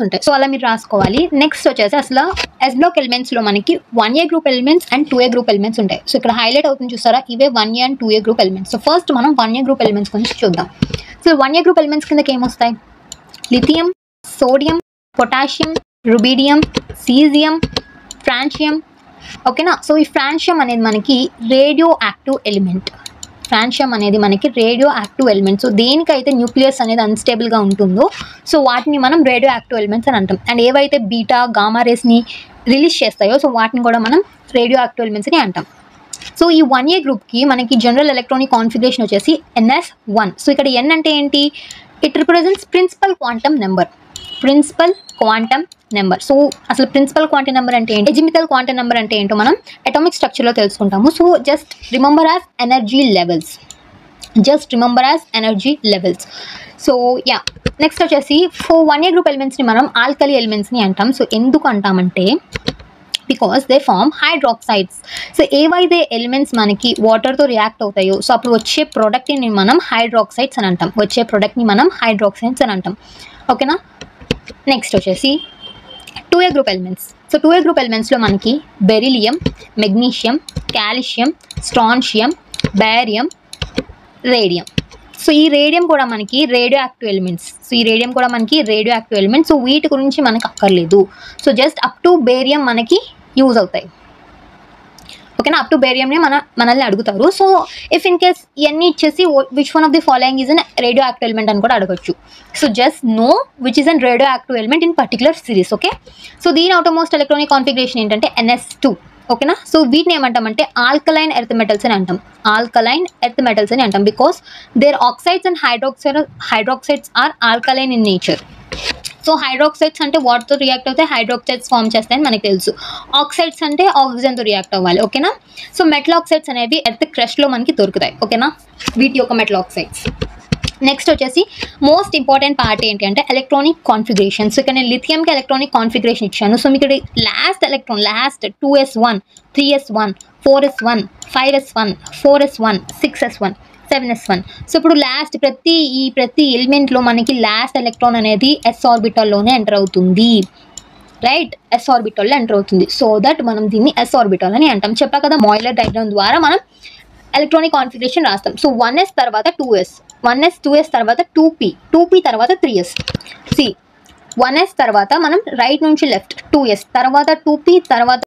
ఉంటాయి. సో అలా మీరు రాసుకోవాలి. నెక్స్ట్ వచ్చేసి అసలు ఎస్ బ్లాక్ ఎలిమెంట్స్లో మనకి 1A group elements and 2A group elements ఉంటాయి. సో ఇక్కడ హైలైట్ అవుతుంది చూసారా, ఇవే 1A and 2A group elements. So first మనం 1A గ్రూప్ ఎలిమెంట్స్ గురించి చూద్దాం. సో 1A గ్రూప్ ఎలిమెంట్స్ కిందకి ఏమొస్తాయి? Lithium, sodium, potassium, rubidium, caesium, francium. ఓకేనా. సో ఈ ఫ్రాన్షియం అనేది మనకి రేడియో యాక్టివ్ ఎలిమెంట్. ఫ్రాన్షియం అనేది మనకి రేడియో యాక్టివ్ ఎలిమెంట్. సో దేనికైతే న్యూక్లియస్ అనేది అన్స్టేబుల్గా ఉంటుందో సో వాటిని మనం రేడియో యాక్టివ్ ఎలిమెంట్స్ అని అంటాం. అండ్ ఏవైతే బీటా గామా రేస్ని రిలీజ్ చేస్తాయో సో వాటిని కూడా మనం రేడియో యాక్టివ్ ఎలిమెంట్స్ అని అంటాం. సో ఈ 1A గ్రూప్కి మనకి జనరల్ ఎలక్ట్రానిక్ కాన్ఫిగరేషన్ వచ్చేసి NS1. సో ఇక్కడ N అంటే ఏంటి? It represents principal quantum number. Principal quantum number. So అసలు ప్రిన్సిపల్ క్వాంటమ్ నెంబర్ అంటే ఏంటి, ఎజిమిటల్ క్వాంటమ్ నెంబర్ అంటే ఏంటో మనం అటామిక్ స్ట్రక్చర్లో తెలుసుకుంటాము. So just remember as energy levels. Just remember as energy levels. So yeah, next వచ్చేసి 1A గ్రూప్ ఎలిమెంట్స్ని మనం alkali ఎలిమెంట్స్ని అంటాం. సో ఎందుకు అంటామంటే because they form hydroxides. So ఏవైతే ఎలిమెంట్స్ మనకి వాటర్తో రియాక్ట్ అవుతాయో సో అప్పుడు వచ్చే ప్రోడక్ట్ని మనం హైడ్రాక్సైడ్స్ అని అంటాం. వచ్చే ప్రోడక్ట్ని మనం హైడ్రాక్సైడ్స్ అని అంటాం. ఓకేనా. నెక్స్ట్ వచ్చేసి 2A group elements. So 2A group ఎలిమెంట్స్లో మనకి beryllium, magnesium, calcium, strontium, barium, radium. So ఈ రేడియం కూడా మనకి రేడియో యాక్టివ్ ఎలిమెంట్స్. సో ఈ రేడియం కూడా మనకి రేడియో యాక్టివ్ ఎలిమెంట్స్. సో వీటి గురించి మనకు అక్కర్లేదు. So just up to barium మనకి యూజ్ అవుతాయి. ఓకేనా. అప్ టు బేరియంని మనల్ని అడుగుతారు. సో ఇఫ్ ఇన్ కేస్ ఇవన్నీ ఇచ్చేసి which one of the following is an radioactive element అని కూడా అడగచ్చు. So just know which is an radioactive element in particular series. Okay. So దీని అవుటమోస్ట్ ఎలక్ట్రానిక్ కాన్ఫిగరేషన్ ఏంటంటే NS2. ఓకేనా. So వీటిని ఏమంటామంటే ఆల్కలైన్ ఎర్త్ మెటల్స్ అని అంటాం. ఆల్కలైన్ ఎర్త్ మెటల్స్ అని అంటాం because their oxides and hydroxides are alkaline in nature. So hydroxides అంటే వాటర్తో రియాక్ట్ అవుతే హైడ్రాక్సైడ్స్ ఫామ్ చేస్తాయని మనకు తెలుసు. ఆక్సైడ్స్ అంటే ఆక్సిజన్తో రియాక్ట్ అవ్వాలి. ఓకేనా. సో మెటల్ ఆక్సైడ్స్ అనేవి ఎర్త్ క్రష్లో మనకి దొరుకుతాయి. ఓకేనా. వీటి యొక్క మెటల్ ఆక్సైడ్స్. నెక్స్ట్ వచ్చేసి మోస్ట్ ఇంపార్టెంట్ పార్ట్ ఏంటి అంటే ఎలక్ట్రానిక్ కాన్ఫిగరేషన్. సో ఇక్కడ నేను లిథియంకి ఎలక్ట్రానిక్ కాన్ఫిగరేషన్ ఇచ్చాను. సో మీకు last 2s1, 3s1, 4s1, 5s1, 4s1, 6s1, 7s1. So ఇప్పుడు ప్రతి ఎలిమెంట్లో మనకి లాస్ట్ ఎలక్ట్రాన్ అనేది s ఆర్బిటల్లోనే ఎంటర్ అవుతుంది. రైట్. s ఆర్బిటల్లో ఎంటర్ అవుతుంది. సో దట్ మనం దీన్ని s ఆర్బిటల్ అని అంటాం. చెప్పా కదా, మాయిలర్ డయాగ్రామ్ ద్వారా మనం ఎలక్ట్రానిక్ కాన్ఫిగరేషన్ రాస్తాం. సో 1s తర్వాత 2s, 1s 2s తర్వాత 2p తర్వాత 3s. 1s తర్వాత మనం రైట్ నుంచి లెఫ్ట్ 2s తర్వాత 2p తర్వాత